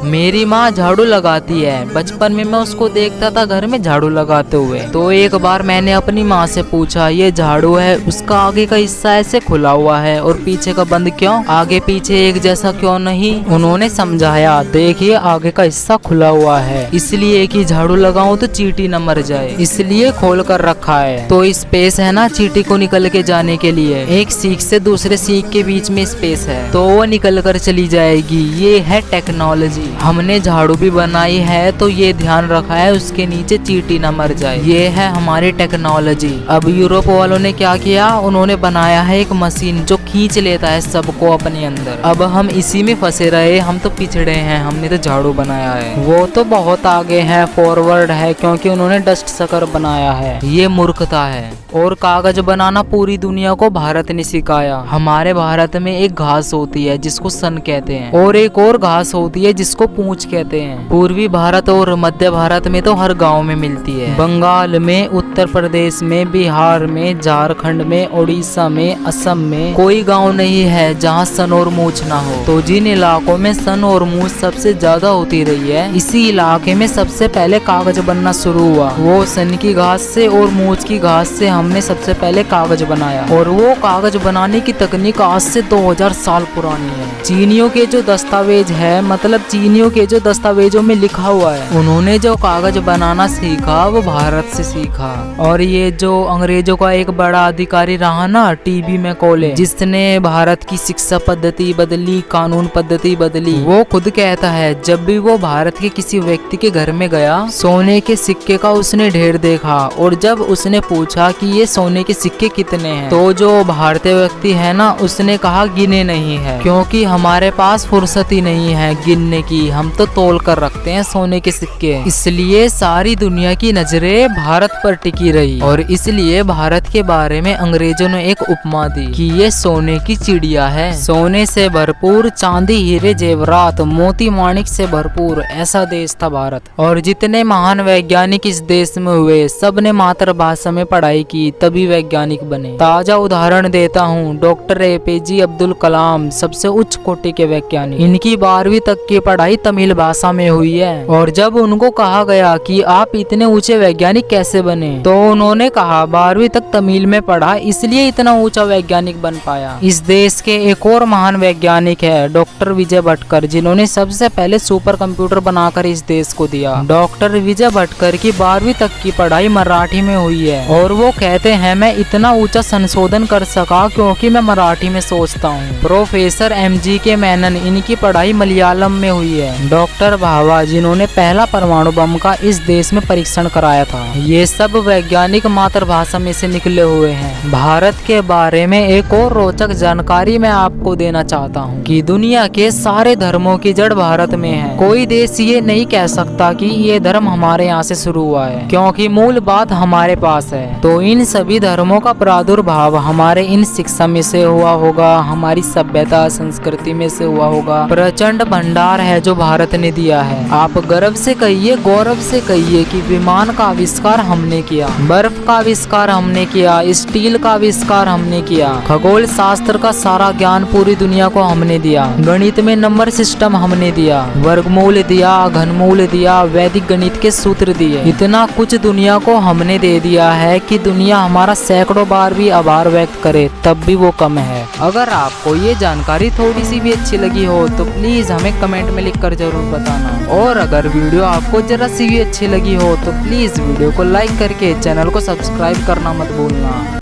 मेरी माँ झाड़ू लगाती है। बचपन में मैं उसको देखता था घर में झाड़ू लगाते हुए। तो एक बार मैंने अपनी माँ से पूछा, ये झाड़ू है, उसका आगे का हिस्सा ऐसे खुला हुआ है और पीछे का बंद क्यों? आगे पीछे एक जैसा क्यों नहीं? उन्होंने समझाया, देखिए आगे का हिस्सा खुला हुआ है इसलिए कि झाड़ू लगाऊं तो चींटी न मर जाए, इसलिए खोल कर रखा है। तो स्पेस है ना चींटी को निकल के जाने के लिए, एक सीख से दूसरे सीख के बीच में स्पेस है तो वो निकल कर चली जाएगी। ये है टेक्नोलॉजी। हमने झाड़ू भी बनाई है तो ये ध्यान रखा है उसके नीचे चींटी न मर जाए। ये है हमारी टेक्नोलॉजी। अब यूरोप वालों ने क्या किया, उन्होंने बनाया है एक मशीन जो खींच लेता है सबको अपने अंदर। अब हम इसी में फंसे रहे, हम तो पिछड़े हैं, हमने तो झाड़ू बनाया है। वो तो बहुत आगे है, फॉरवर्ड है, क्योंकि उन्होंने डस्ट सकर बनाया है। ये मूर्खता है। और कागज बनाना पूरी दुनिया को भारत ने सिखाया। हमारे भारत में एक घास होती है जिसको सन कहते हैं और एक और घास होती है जिसको पूंछ कहते हैं। पूर्वी भारत और मध्य भारत में तो हर गांव में मिलती है। बंगाल में, उत्तर प्रदेश में, बिहार में, झारखंड में, उड़ीसा में, असम में कोई गांव नहीं है जहां सन और मूंछ ना हो। तो जिन इलाकों में सन और मूंछ सबसे ज्यादा होती रही है, इसी इलाके में सबसे पहले कागज बनना शुरू हुआ। वो सन की घास से और मूंछ की घास से हमने सबसे पहले कागज बनाया। और वो कागज बनाने की तकनीक आज से 2000 साल पुरानी है। चीनियों के जो दस्तावेज है, मतलब चीनियों के जो दस्तावेजों में लिखा हुआ है, उन्होंने जो कागज बनाना सीखा वो भारत से सीखा। और ये जो अंग्रेजों का एक बड़ा अधिकारी रहा ना, टीबी मैकॉले, जिसने भारत की शिक्षा पद्धति बदली, कानून पद्धति बदली, वो खुद कहता है जब भी वो भारत के किसी व्यक्ति के घर में गया, सोने के सिक्के का उसने ढेर देखा और जब उसने पूछा कि ये सोने के सिक्के कितने हैं, तो जो भारतीय व्यक्ति है ना, उसने कहा गिने नहीं है, क्योंकि हमारे पास फुर्सत ही नहीं है गिनने की, हम तो तोल कर रखते हैं सोने के सिक्के। इसलिए सारी दुनिया की नजरें भारत पर टिकी रही और इसलिए भारत के बारे में अंग्रेजों ने एक उपमा दी कि ये सोने की चिड़िया है, सोने से भरपूर, चांदी हीरे जेवरात मोती माणिक से भरपूर, ऐसा देश था भारत। और जितने महान वैज्ञानिक इस देश में हुए, सब ने मातृभाषा में पढ़ाई की, तभी वैज्ञानिक बने। ताजा उदाहरण देता हूँ, डॉक्टर APJ अब्दुल कलाम सबसे उच्च कोटि के वैज्ञानिक, इनकी 12वीं तक की पढ़ाई तमिल भाषा में हुई है। और जब उनको कहा गया कि आप इतने ऊंचे वैज्ञानिक कैसे बने, तो उन्होंने कहा 12वीं तक तमिल में पढ़ा इसलिए इतना ऊंचा वैज्ञानिक बन पाया। इस देश के एक और महान वैज्ञानिक है डॉक्टर विजय भटकर, जिन्होंने सबसे पहले सुपर कंप्यूटर बनाकर इस देश को दिया। डॉक्टर विजय भटकर की 12वीं तक की पढ़ाई मराठी में हुई है और वो कहते हैं मैं इतना ऊंचा संशोधन कर सका क्योंकि मैं मराठी में सोचता हूँ। प्रोफेसर MGK मेनन, इनकी पढ़ाई मलयालम में हुई है। डॉक्टर भाभा, जिन्होंने पहला परमाणु बम का इस देश में परीक्षण कराया था। ये सब वैज्ञानिक मातृभाषा में से निकले हुए हैं। भारत के बारे में एक और रोचक जानकारी मैं आपको देना चाहता हूँ कि दुनिया के सारे धर्मों की जड़ भारत में है। कोई देश ये नहीं कह सकता कि ये धर्म हमारे यहाँ से शुरू हुआ है, क्योंकि मूल बात हमारे पास है। तो इन सभी धर्मों का प्रादुर्भाव हमारे इन शिक्षा में से हुआ होगा, हमारी सभ्यता संस्कृति में से हुआ होगा। प्रचंड भंडार है जो भारत ने दिया है। आप गर्व से कहिए, गौरव से कहिए कि विमान का आविष्कार हमने किया, बर्फ का आविष्कार हमने किया, स्टील का आविष्कार हमने किया, खगोल शास्त्र का सारा ज्ञान पूरी दुनिया को हमने दिया, गणित में नंबर सिस्टम हमने दिया, वर्गमूल दिया, घनमूल दिया, वैदिक गणित के सूत्र दिए। इतना कुछ दुनिया को हमने दे दिया है कि दुनिया हमारा सैकड़ों बार भी आभार व्यक्त करे तब भी वो कम है। अगर आपको ये जानकारी थोड़ी सी भी अच्छी लगी हो तो प्लीज हमें कमेंट में लिखकर जरूर बताना। और अगर वीडियो आपको जरा सी भी अच्छी लगी हो तो प्लीज वीडियो को लाइक करके चैनल को सब्सक्राइब करना मत भूलना।